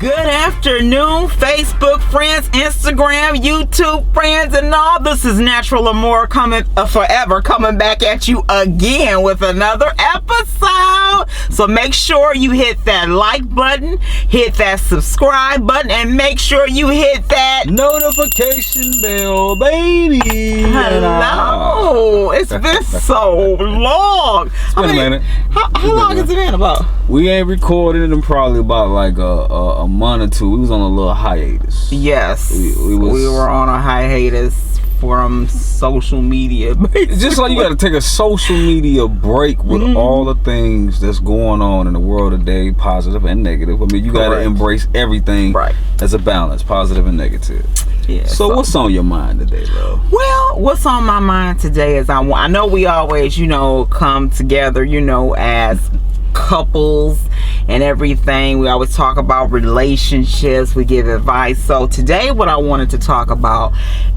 Good afternoon, Facebook friends, Instagram, YouTube friends, and all. This is Natural Amor Forever coming back at you again with another episode. So make sure you hit that like button, hit that subscribe button, and make sure you hit that notification bell, baby. Hello. It's been so long. It's been a minute. How long has it been about? We ain't recorded in probably about like a month or two. We was on a little hiatus. Yes, we were on a hiatus from social media. It's just like you got to take a social media break with all the things that's going on in the world today, positive and negative. I mean, you got to embrace everything as a balance, positive and negative. Yeah. So what's on your mind today, love? Well, what's on my mind today is I know we always, come together, as couples and everything. We always talk about relationships. We give advice. So today what I wanted to talk about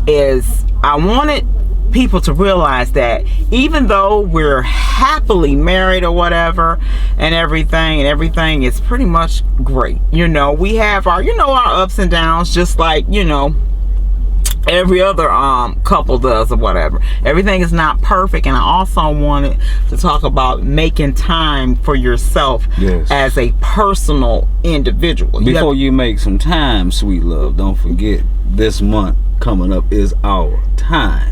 is I wanted people to realize that even though we're happily married or whatever and everything is pretty much great. We have our our ups and downs, just like every other couple does or whatever. Everything is not perfect, and I also wanted to talk about making time for yourself as a personal individual. Before you make some time, sweet love, don't forget this month coming up is our time.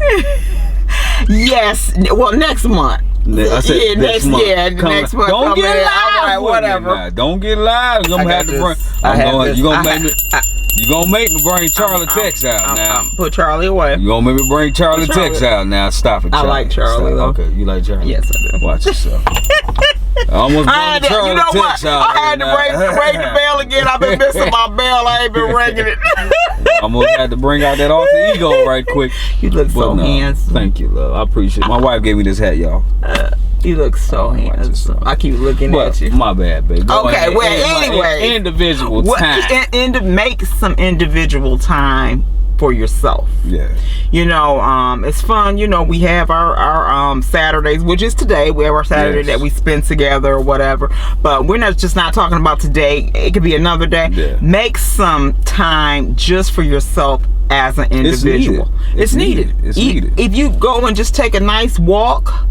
Yes, well, next month. I said next month. Yeah, next month. Don't get live. All right, whatever. Don't get live. You're gonna have to bring. You gonna make me bring Charlie Tex out now. Put Charlie away. You gonna make me bring Charlie Tex out now. Stop it, Charlie. I like Charlie. Okay, you like Charlie? Yes, I do. Watch yourself. I almost brought Charlie Tex out. I had to ring the bell again. I've been missing my bell. I ain't been ringing it. Almost had to bring out that alter ego right quick. You look so handsome. Thank you, love. I appreciate it. My wife gave me this hat, y'all. You look so handsome. I keep looking at you. My bad, baby. Okay, well, anyway. Individual time. Make some individual time for yourself. Yeah. It's fun. We have our Saturdays, which is today. We have our Saturday that we spend together or whatever. But we're not talking about today. It could be another day. Yeah. Make some time just for yourself as an individual. It's needed. If you go and just take a nice walk,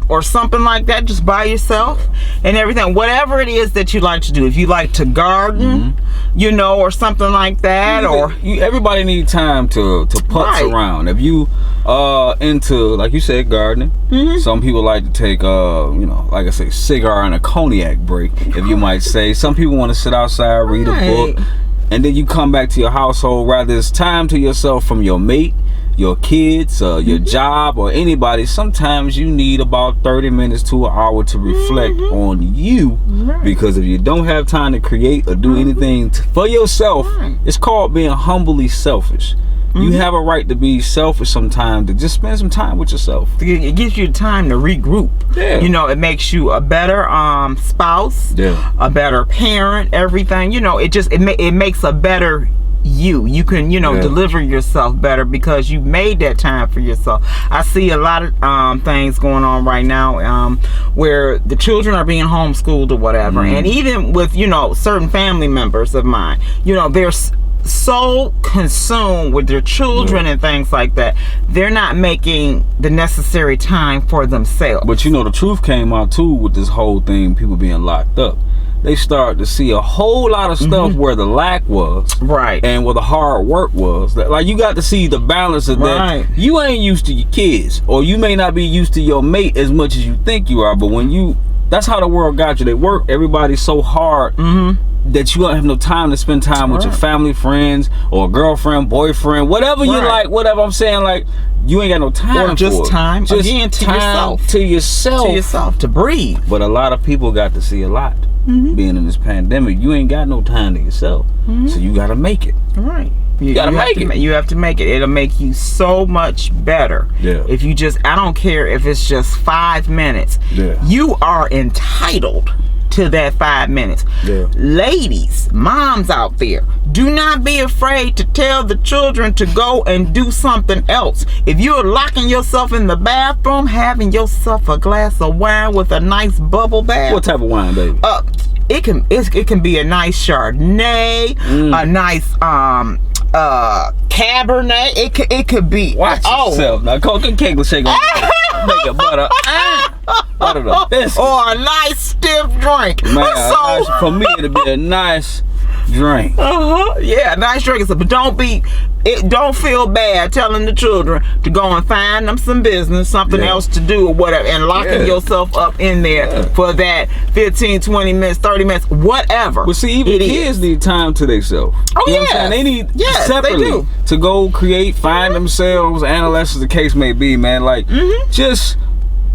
or something like that, just by yourself and everything, whatever it is that you like to do. If you like to garden, or something like that, everybody needs time to putz around. If you into, like you said, gardening, some people like to take like I say, cigar and a cognac break, if you might say. Some people want to sit outside, read a book, and then you come back to your household. Rather, it's time to yourself from your mate, your kids, your job, or anybody. Sometimes you need about 30 minutes to an hour to reflect on you, because if you don't have time to create or do anything for yourself, it's called being humbly selfish. You have a right to be selfish sometimes, to just spend some time with yourself. It gives you time to regroup. Yeah. It makes you a better spouse, a better parent, everything. It makes a better you can deliver yourself better because you made that time for yourself. I see a lot of things going on right now where the children are being homeschooled or whatever, and even with certain family members of mine, they're so consumed with their children and things like that, they're not making the necessary time for themselves. But the truth came out too with this whole thing, people being locked up. They start to see a whole lot of stuff where the lack was, and where the hard work was. Like, you got to see the balance of that. You ain't used to your kids, or you may not be used to your mate as much as you think you are, but that's how the world got you. They work everybody so hard that you don't have no time to spend time with your family, friends, or girlfriend, boyfriend, whatever you like, whatever. I'm saying, like, you ain't got no time or just for time it. Just again to yourself to breathe. But a lot of people got to see a lot being in this pandemic. You ain't got no time to yourself, so you got to make it. You gotta make it. You have to make it. It'll make you so much better. If you I don't care if it's just 5 minutes. You are entitled to that 5 minutes. Ladies, moms out there, do not be afraid to tell the children to go and do something else. If you're locking yourself in the bathroom, having yourself a glass of wine with a nice bubble bath. What type of wine, baby? it can be a nice Chardonnay, a nice Cabernet. It could be. Watch yourself now. Coke and Kaigler shake on make it butter. Butter the biscuit. Or a nice stiff drink. Man, for me it'd be a nice drink. Yeah, a nice drink. But don't feel bad telling the children to go and find them some business, something else to do or whatever, and locking yourself up in there for that 15, 20 minutes, 30 minutes, whatever. But see, even kids need time to themselves. Oh, you know what I'm saying? They need separately to go create, find themselves, adolescents, the case may be, man. Like, just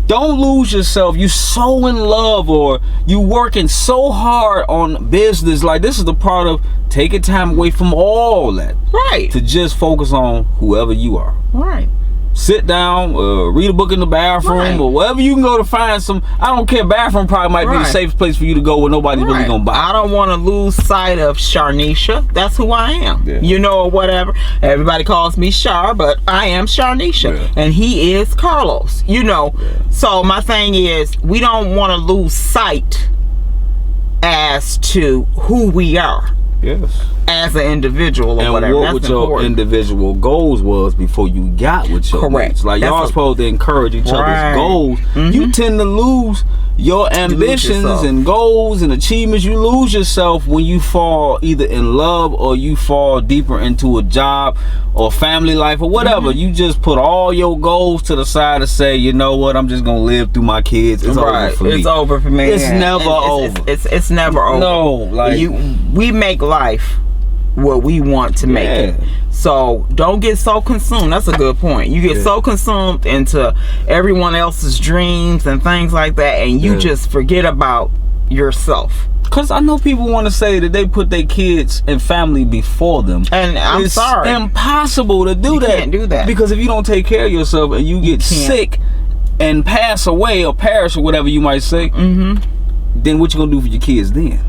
don't lose yourself. You so in love, or you working so hard on business. Like, this is the part of taking time away from all that. Right. To just focus on whoever you are. Right. Sit down, read a book in the bathroom, or wherever you can go to find some. I don't care. Bathroom probably might be the safest place for you to go where nobody's really gonna buy. I don't want to lose sight of Sharnisha. That's who I am. You know, or whatever. Everybody calls me Shar, but I am Sharnisha, and he is Carlos. You know. So my thing is, we don't want to lose sight as to who we are. Yes. As an individual or and whatever. what That's your important. individual goals was before you got with your mates. Like, y'all supposed to encourage each other's goals. You tend to lose your ambitions and goals and achievements. You lose yourself when you fall either in love or you fall deeper into a job or family life or whatever. You just put all your goals to the side and say, you know what, I'm just gonna live through my kids. It's over for me. It's over for me. It's never over. It's never over. No, like we make life what we want to make it. So don't get so consumed. That's a good point. You get so consumed into everyone else's dreams and things like that, and you just forget about yourself. Because I know people want to say that they put their kids and family before them. And I'm sorry. It's impossible to do that. You can't do that. Because if you don't take care of yourself and you get sick and pass away or perish or whatever you might say, then what you going to do for your kids then?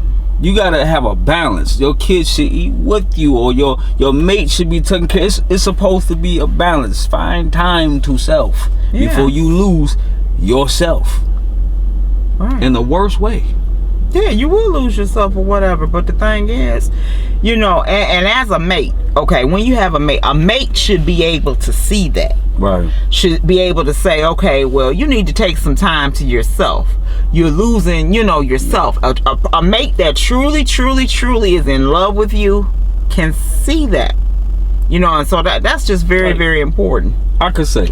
You gotta have a balance. Your kids should eat with you, or your mate should be taken care. It's supposed to be a balance. Find time to self before you lose yourself in the worst way. Yeah, you will lose yourself or whatever. But the thing is, you know, and as a mate, okay, when you have a mate should be able to see that. Right. Should be able to say, okay, well, you need to take some time to yourself. You're losing, you know, yourself. A mate that truly, truly, truly is in love with you can see that. You know, and so that's just very, very important. I could say,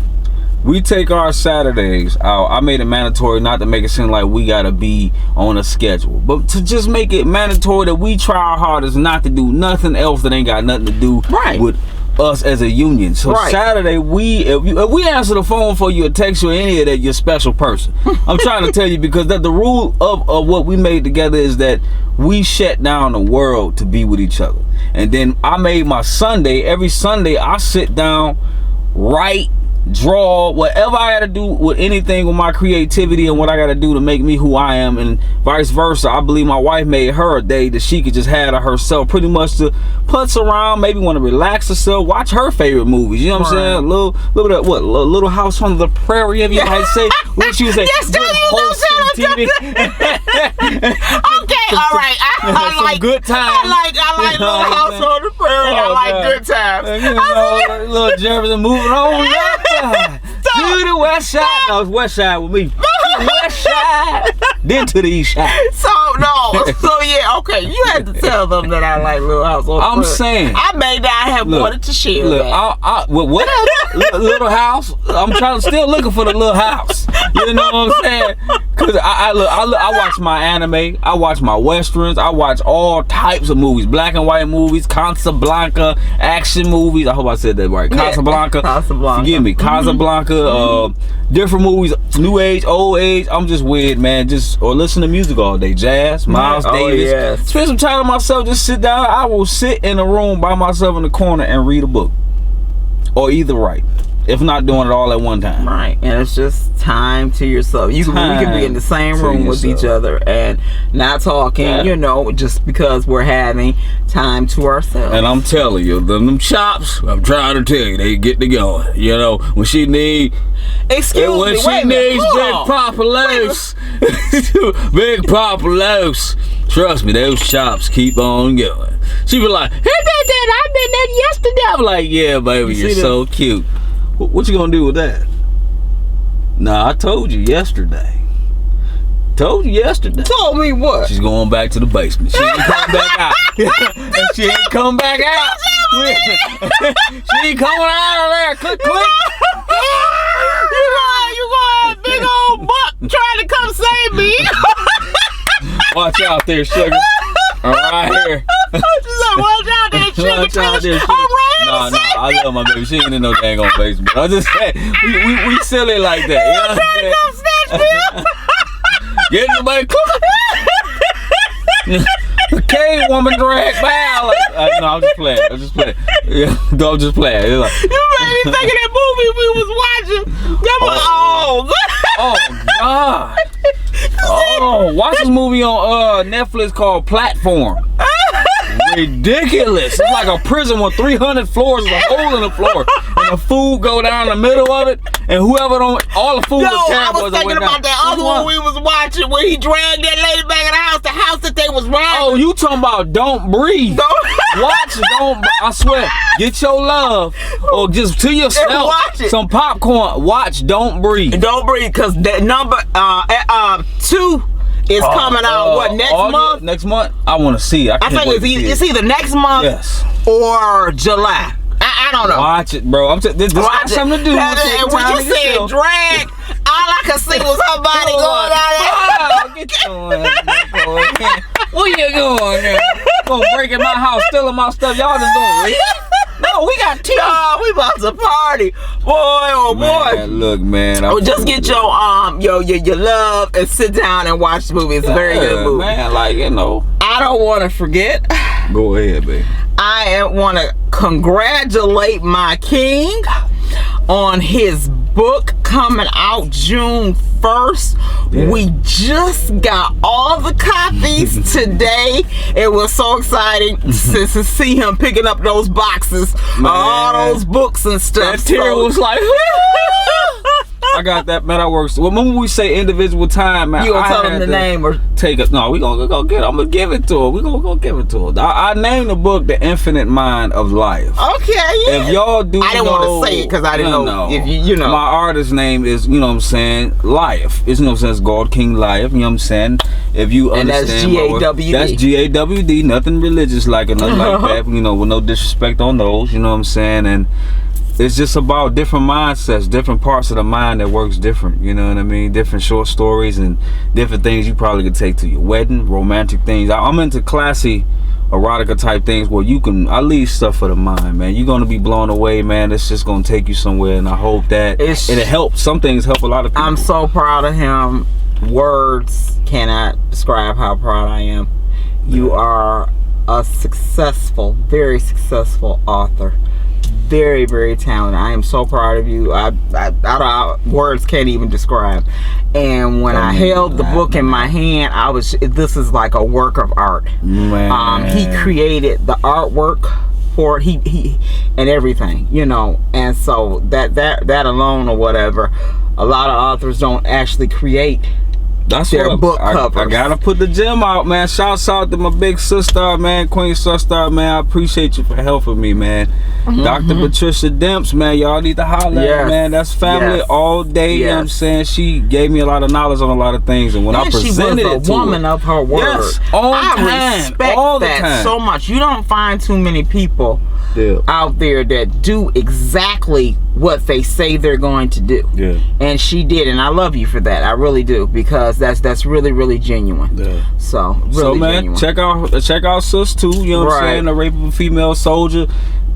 we take our Saturdays out. I made it mandatory not to make it seem like we gotta be on a schedule, but to just make it mandatory that we try our hardest not to do nothing else that ain't got nothing to do with us as a union. So Saturday, if we answer the phone for you or text you or any of that, you're a special person. I'm trying to tell you, because that the rule of what we made together is that we shut down the world to be with each other. And then I made my Sunday. Every Sunday I sit down, write, draw, whatever I gotta do with anything with my creativity and what I gotta do to make me who I am, and vice versa. I believe my wife made her a day that she could just have to herself, pretty much to putz around, maybe want to relax herself, watch her favorite movies. You know what I'm saying? A little bit of what, Little House on the Prairie, if you might say. What she would say? Good wholesome TV. Okay, all right. I like good times. I like Little House on the Prairie. I like good times. You know, little Jefferson moving on. To the west side. No, it's west side with me. West side. Then to the east side. So yeah, okay. You had to tell them that I like Little House on the Prairie. I'm saying, I may not have wanted to share that. Whatever. Little House. I'm still looking for the Little House. You know what I'm saying? Because I watch my anime, I watch my westerns, I watch all types of movies, black and white movies, Casablanca, action movies. I hope I said that right. Casablanca. Forgive me. Casablanca. Different movies, new age, old age. I'm just weird, man. Or listen to music all day. Jazz, Miles Davis. Spend some time with myself. Just sit down. I will sit in a room by myself in the corner and read a book, or either write. if not doing it all at one time. Right, and it's just time to yourself. We can be in the same room with each other and not talking, you know, just because we're having time to ourselves. And I'm telling you, them chops, I'm trying to tell you, they get to going. You know, when she needs big Papa Loose, big Papa Loose, trust me, those chops keep on going. She be like, hey, I did that yesterday. I'm like, yeah, baby, you're so cute. What you gonna do with that? Nah, I told you yesterday. Told me what? She's going back to the basement. She ain't come back out. She ain't come back out. She ain't coming out of there. Click, click. You gonna have a big old buck trying to come save me. Watch out there, sugar. I'm right here. She's like, watch out there, sugar. Watch out there, sugar. I'm right here. Nah, I love my baby. She ain't in no dang on basement. I just said we silly like that. You know what I'm saying? Come snatch me up. Get in the baby. Okay, woman drag bow. No, I'm just playing. Yeah, I'm just playing. It's like, you made me think of that movie we was watching. Oh God. Oh, watch this movie on Netflix called Platform. Ridiculous. It's like a prison with 300 floors, with a hole in the floor, and the food go down the middle of it, and whoever don't, all the food is terrible. I was thinking about that other one we was watching where he dragged that lady back in the house that they was robbing. Oh, you talking about Don't Breathe. I swear, get your love, or just to yourself, watch it. Some popcorn, watch Don't Breathe. Don't Breathe, because that number 2 is coming out next month? Next month? I want to see. I think it's either next month or July. I don't know. Watch it, bro. This got something to do with it. And when you said drag, all I could see was her body going out there. Get your ass. Where you going, man? Gonna break in my house, stealing my stuff. Y'all just going. No, we got tea. No, we about to party, boy. Oh boy. Look, man. Just get your love and sit down and watch the movie. It's a very good movie, man. Like, you know, I don't want to forget. Go ahead, baby. I want to congratulate my king on his book coming out June 1st. Yeah. We just got all the copies today. It was so exciting to see him picking up those boxes, all those books and stuff. That tear was like, I got that, man. I work. Well, when we say individual time, man, you gonna tell him the name or take it? No, we gonna go get it. I'm gonna give it to her. We gonna go give it to her. I named the book "The Infinite Mind of Life." Okay, yeah. If y'all do, I didn't want to say it because I didn't know if you know. My artist name is, you know what I'm saying, Life. It's, you know what I'm saying, God King Life. You know what I'm saying? If you understand, that's G A W D. Nothing religious like it, nothing like that. You know, with no disrespect on those. You know what I'm saying? And it's just about different mindsets, different parts of the mind that works different. You know what I mean? Different short stories and different things you probably could take to your wedding, romantic things. I'm into classy, erotica type things where you can, I leave stuff for the mind, man. You're going to be blown away, man. It's just going to take you somewhere, and I hope that it'll help. Some things help a lot of people. I'm so proud of him. Words cannot describe how proud I am. You are a successful, very successful author. Very, very talented. I am so proud of you. Words can't even describe. And when I held the book in my hand, this is like a work of art. Man. He created the artwork for it. He and everything, you know. And so that alone or whatever, a lot of authors don't actually create their book covers. I gotta put the gem out, man. Shouts out to my big sister, man, Queen Sister, man. I appreciate you for helping me, man. Dr. Patricia Demps, man, y'all need to holler at her, man. That's family all day. You know what I'm saying? She gave me a lot of knowledge on a lot of things, and when I presented it to she was a woman of her word. Yes, I respect that so much. You don't find too many people out there that do exactly what they say they're going to do. Yeah. And she did, and I love you for that. I really do, because that's really, really genuine. Yeah. So really man, genuine. check out Sis too. You know what I'm saying? The Rape of a Female Soldier.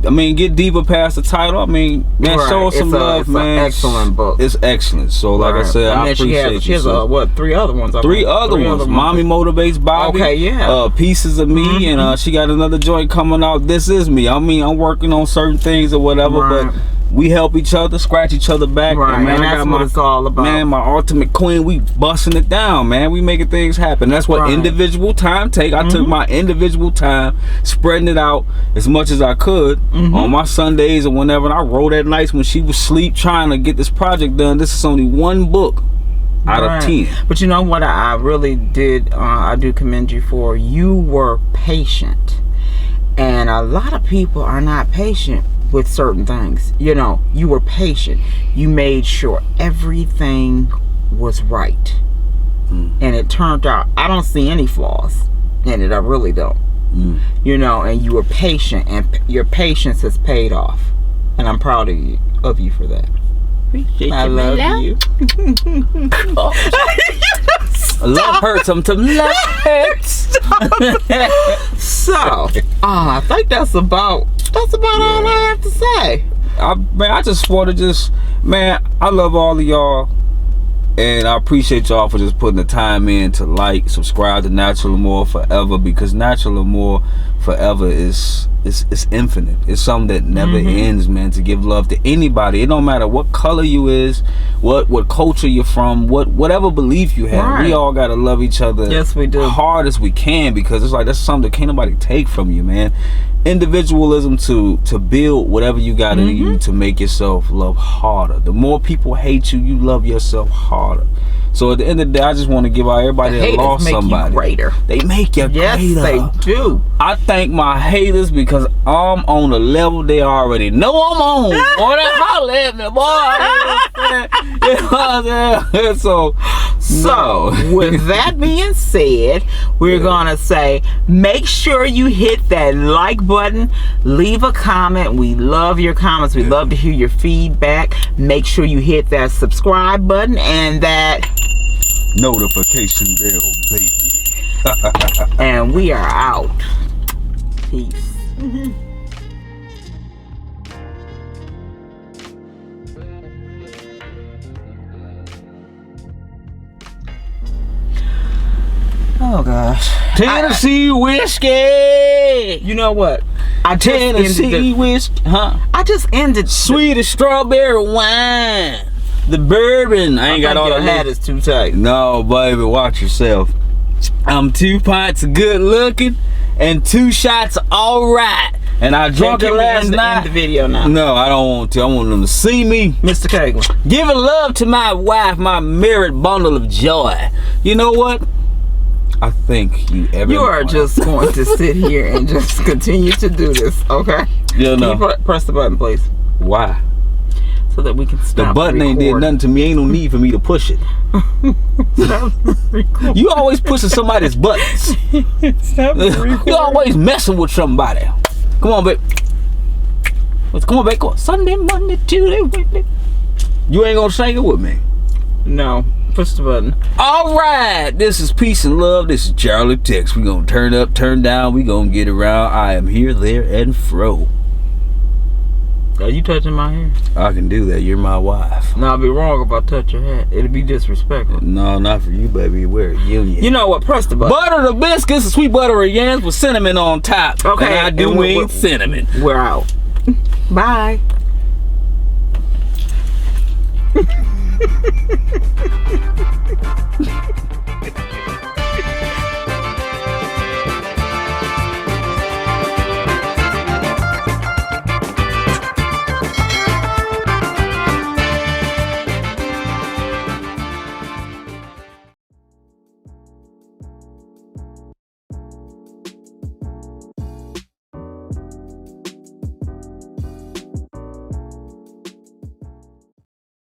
I mean, get deeper past the title. I mean, man, show us some love, man. It's an excellent book. It's excellent. So, like I said, I appreciate you. She has what, 3 other ones? Three other ones. Mommy Motivates Bobby. Okay, yeah. Pieces of Me, and she got another joint coming out. This Is Me. I mean, I'm working on certain things or whatever, but we help each other, scratch each other back. Right, and that's what it's all about. Man, my ultimate queen, we busting it down, man. We making things happen. That's what individual time take. I took my individual time, spreading it out as much as I could on my Sundays or whenever. And I wrote at nights when she was asleep trying to get this project done. This is only one book out of 10. But you know what I really did, I do commend you for, you were patient. And a lot of people are not patient with certain things. You know, you were patient. You made sure everything was right. And it turned out, I don't see any flaws in it. I really don't. You know, and you were patient, and your patience has paid off. And I'm proud of you for that. I love you. Love hurts. I'm to love hurts. So, I think that's about all I have to say. I just want to man, I love all of y'all, and I appreciate y'all for just putting the time in to like, subscribe to Natural Amor Forever, because Natural Amor Forever is infinite. It's something that never ends, man. To give love to anybody. It don't matter what color you is, what culture you're from, whatever belief you have. We all gotta love each other. Yes, we do. Hard as we can, because it's like that's something that can't nobody take from you, man. Individualism to build whatever you got in you to make yourself love harder. The more people hate you, you love yourself harder. So at the end of the day, I just want to give out everybody that lost somebody. You greater. They make you greater. Yes, they do. I thank my haters because I'm on a level they already know I'm on. Boy, they holler at me, boy. You know what I'm saying? So with that being said, we're gonna say, make sure you hit that like button, leave a comment. We love your comments. We love to hear your feedback. Make sure you hit that subscribe button and that notification bell, baby. And we are out. Peace. Oh gosh. Tennessee whiskey. You know what? Tennessee whiskey, huh? I just ended sweet as strawberry wine. The bourbon. I ain't got all your the hat is too tight. No, baby, watch yourself. I'm 2 pints of good looking and 2 shots of all right. And I drunk it last night. End the video now. No, I don't want to. I want them to see me. Mr. Kaigler. Giving love to my wife, my married bundle of joy. You know what? I think you are just going to sit here and just continue to do this, okay? Yeah, no. Can you press the button, please? Why? So that we can stop. The button ain't did nothing to me. Ain't no need for me to push it. You always pushing somebody's buttons. You always messing with somebody. Come on, babe. Come on, babe. Come on. Sunday, Monday, Tuesday, Wednesday. You ain't gonna sing it with me? No. Push the button. All right. This is Peace and Love. This is Charlie Tex. We gonna turn up, turn down. We gonna get around. I am here, there, and fro. Are you touching my hair? I can do that. You're my wife. No, I'll be wrong if I touch your hat. It'll be disrespectful. No, not for you, baby. We're a union. You know what? Press the button. Butter the biscuits and sweet buttery yams with cinnamon on top. Okay. And I do mean cinnamon. We're out. Bye.